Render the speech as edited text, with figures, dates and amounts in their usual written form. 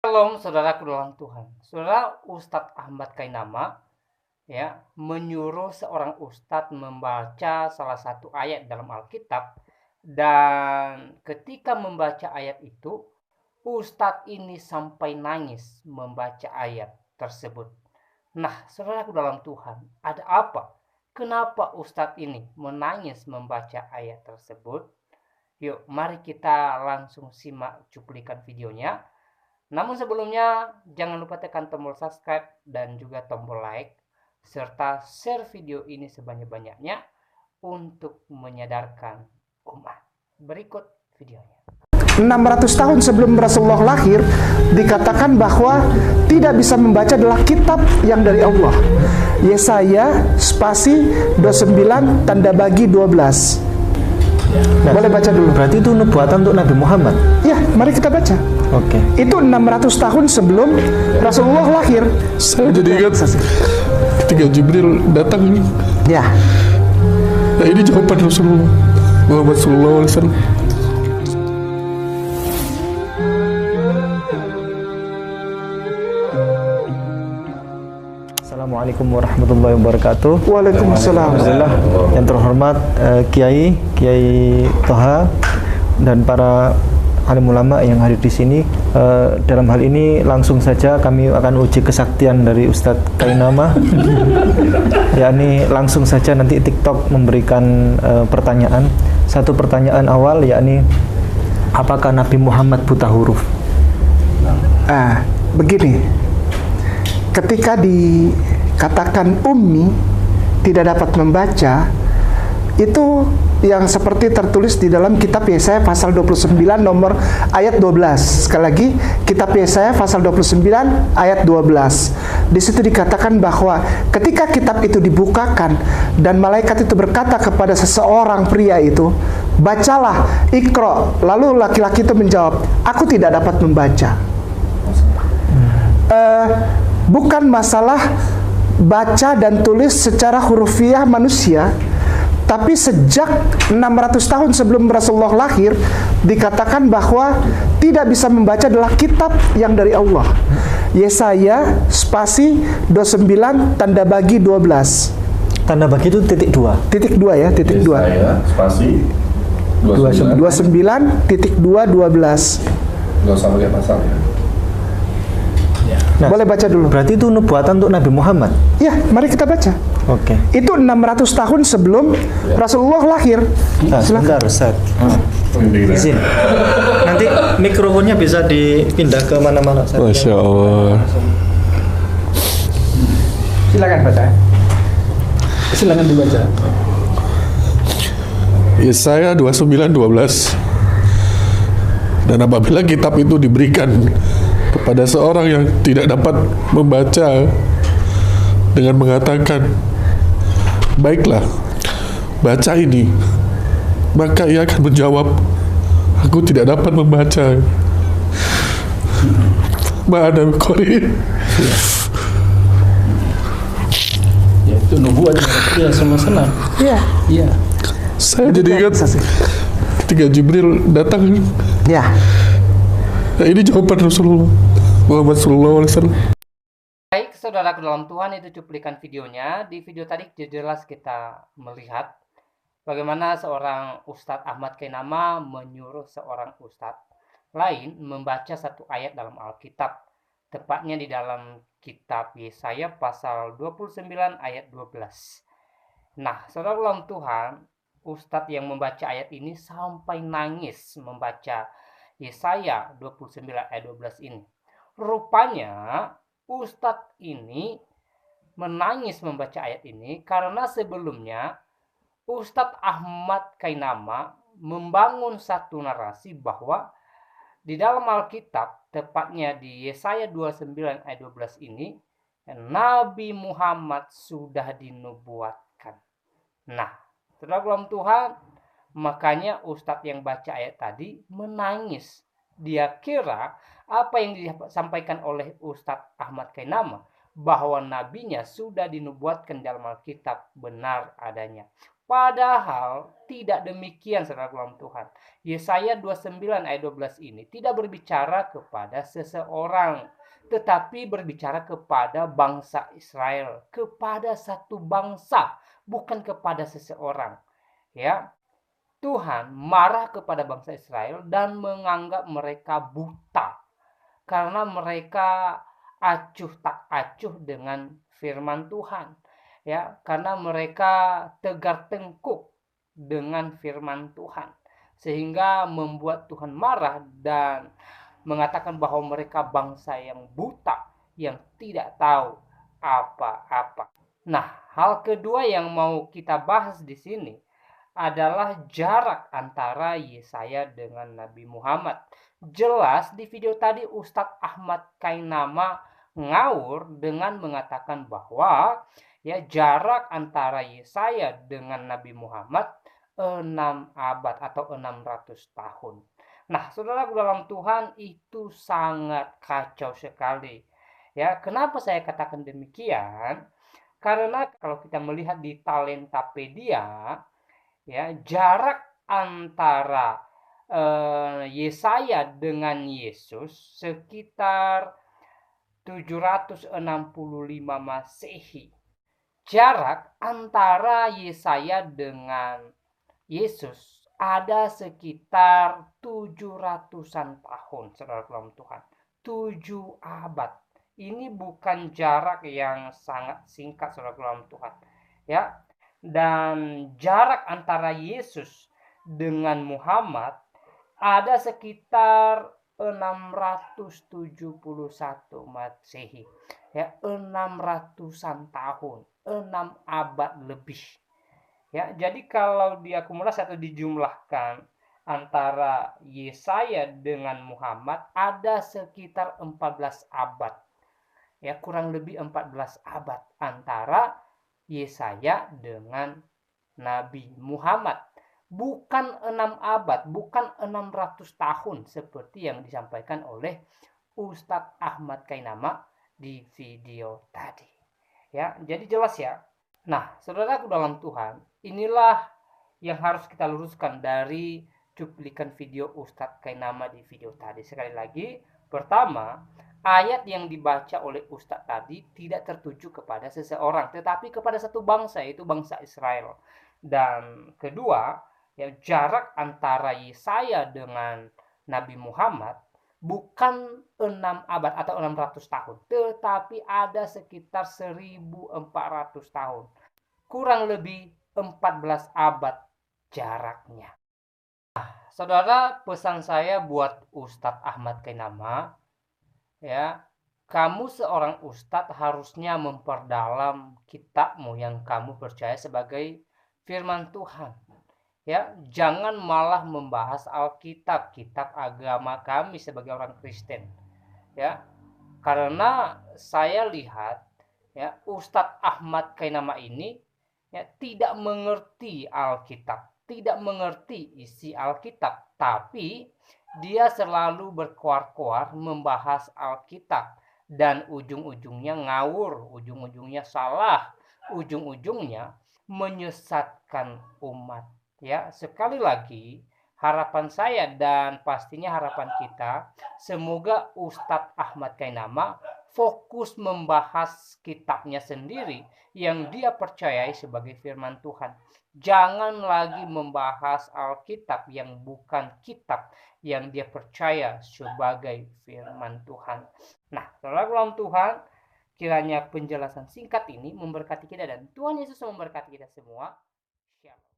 Shalom saudaraku dalam Tuhan. Saudara, Ustadz Ahmad Kainama menyuruh seorang ustadz membaca salah satu ayat dalam Alkitab, dan ketika membaca ayat itu ustadz ini sampai nangis membaca ayat tersebut. Nah, saudaraku dalam Tuhan, ada apa? Kenapa ustadz ini menangis membaca ayat tersebut? Yuk, mari kita langsung simak cuplikan videonya. Namun sebelumnya, jangan lupa tekan tombol subscribe dan juga tombol like, serta share video ini sebanyak-banyaknya untuk menyadarkan umat. Berikut videonya. 600 tahun sebelum Rasulullah lahir, dikatakan bahwa tidak bisa membaca adalah kitab yang dari Allah. Yesaya spasi 29 tanda bagi 12. Nah, boleh baca dulu. Berarti itu nubuatan untuk Nabi Muhammad. Ya, mari kita baca. Oke. Itu 600 tahun sebelum Rasulullah lahir. Saya jadi ingat ketika Jibril datang. Ya. Nah, ini jawaban Rasulullah Muhammad SAW. Assalamualaikum warahmatullahi wabarakatuh. Waalaikumsalam. Alhamdulillah. Yang terhormat Kiai Toha dan para alim ulama yang hadir di sini. Dalam hal ini langsung saja kami akan uji kesaktian dari Ustadz Kainama. Yakni langsung saja nanti TikTok memberikan pertanyaan. Satu pertanyaan awal, yakni apakah Nabi Muhammad buta huruf? Begini, ketika dikatakan ummi, tidak dapat membaca, itu yang seperti tertulis di dalam kitab Yesaya pasal 29 nomor ayat 12. Sekali lagi, kitab Yesaya pasal 29 ayat 12. Di situ dikatakan bahwa ketika kitab itu dibukakan dan malaikat itu berkata kepada seseorang pria itu, bacalah, Iqra. Lalu laki-laki itu menjawab, aku tidak dapat membaca. Bukan masalah baca dan tulis secara hurufiah manusia, tapi sejak 600 tahun sebelum Rasulullah lahir, dikatakan bahwa tidak bisa membaca adalah kitab yang dari Allah. Yesaya spasi 29 tanda bagi 12. Tanda bagi itu titik 2. Titik 2 ya, titik 2. Yesaya spasi 29 titik 2 12. Nggak usah pakai pasal ya. Nah, boleh baca dulu. Berarti itu nubuatan untuk Nabi Muhammad. Ya, mari kita baca. Oke. Itu 600 tahun sebelum Rasulullah lahir. Sebentar, Ustaz. Izin. Nanti mikrofonnya bisa dipindah ke mana-mana. Masya Allah. Silakan baca. Silakan dibaca. Yesaya 29:12. Dan apabila kitab itu diberikan kepada seorang yang tidak dapat membaca dengan mengatakan, baiklah, baca ini, maka ia akan menjawab, aku tidak dapat membaca. Ma'ana qari. Ya, itu nubuat ya, semua senang. Iya. Iya. Saya jadi ingat ketika Jibril datang. Ya. Nah, ini jawaban Rasulullah Muhammad SAW. Baik, saudaraku dalam Tuhan, itu cuplikan videonya. Di video tadi jelas kita melihat bagaimana seorang Ustadz Ahmad Kainama menyuruh seorang Ustadz lain membaca satu ayat dalam Alkitab, tepatnya di dalam kitab Yesaya pasal 29 ayat 12. Nah, saudara dalam Tuhan, Ustadz yang membaca ayat ini sampai nangis membaca Yesaya 29 ayat 12 ini. Rupanya Ustadz ini menangis membaca ayat ini karena sebelumnya Ustadz Ahmad Kainama membangun satu narasi bahwa di dalam Alkitab, tepatnya di Yesaya 29 ayat 12 ini, Nabi Muhammad sudah dinubuatkan. Nah, saudara dalam Tuhan, makanya Ustadz yang baca ayat tadi menangis. Dia kira apa yang disampaikan oleh Ustadz Ahmad Kainama, bahwa nabinya sudah dinubuatkan dalam Alkitab benar adanya. Padahal tidak demikian, saudara dalam Tuhan. Yesaya 29 ayat 12 ini tidak berbicara kepada seseorang, tetapi berbicara kepada bangsa Israel, kepada satu bangsa, bukan kepada seseorang. Ya, Tuhan marah kepada bangsa Israel dan menganggap mereka buta karena mereka acuh tak acuh dengan firman Tuhan. Ya, karena mereka tegar tengkuk dengan firman Tuhan, sehingga membuat Tuhan marah dan mengatakan bahwa mereka bangsa yang buta, yang tidak tahu apa-apa. Nah, hal kedua yang mau kita bahas di sini adalah jarak antara Yesaya dengan Nabi Muhammad. Jelas di video tadi Ustadz Ahmad Kainama ngawur dengan mengatakan bahwa ya jarak antara Yesaya dengan Nabi Muhammad 6 abad atau 600 tahun. Nah, saudara dalam Tuhan, itu sangat kacau sekali. Ya, kenapa saya katakan demikian? Karena kalau kita melihat di Talentapedia, ya, jarak antara Yesaya dengan Yesus sekitar 765 Masehi. Jarak antara Yesaya dengan Yesus ada sekitar 700-an tahun, saudara dalam Tuhan. 7 abad. Ini bukan jarak yang sangat singkat, saudara dalam Tuhan. Ya, dan jarak antara Yesus dengan Muhammad ada sekitar 671 Masehi. Ya, 600-an tahun, 6 abad lebih. Ya, jadi kalau diakumulasi atau dijumlahkan antara Yesaya dengan Muhammad ada sekitar 14 abad. Ya, kurang lebih 14 abad antara Yesaya dengan Nabi Muhammad. Bukan 6 abad, bukan 600 tahun seperti yang disampaikan oleh Ustadz Ahmad Kainama di video tadi. Ya, jadi jelas ya. Nah, saudaraku dalam Tuhan, inilah yang harus kita luruskan dari cuplikan video Ustadz Kainama di video tadi. Sekali lagi, pertama, ayat yang dibaca oleh Ustadz tadi tidak tertuju kepada seseorang, tetapi kepada satu bangsa, yaitu bangsa Israel. Dan kedua, ya, jarak antara Yesaya dengan Nabi Muhammad bukan 6 abad atau 600 tahun, tetapi ada sekitar 1400 tahun. Kurang lebih 14 abad jaraknya. Nah, saudara, pesan saya buat Ustadz Ahmad Kainama, ya, kamu seorang ustadz harusnya memperdalam kitabmu yang kamu percaya sebagai firman Tuhan. Ya, jangan malah membahas Alkitab, kitab agama kami sebagai orang Kristen. Ya, karena saya lihat ya Ustadz Ahmad Kainama ini ya tidak mengerti Alkitab, tidak mengerti isi Alkitab, tapi dia selalu berkoar-koar membahas Alkitab dan ujung-ujungnya ngawur, ujung-ujungnya salah, ujung-ujungnya menyesatkan umat. Ya, sekali lagi harapan saya dan pastinya harapan kita, semoga Ustadz Ahmad Kainama fokus membahas kitabnya sendiri yang dia percayai sebagai firman Tuhan. Jangan lagi membahas Alkitab yang bukan kitab yang dia percaya sebagai firman Tuhan. Nah, saudara Tuhan, kiranya penjelasan singkat ini memberkati kita dan Tuhan Yesus memberkati kita semua. Shalom.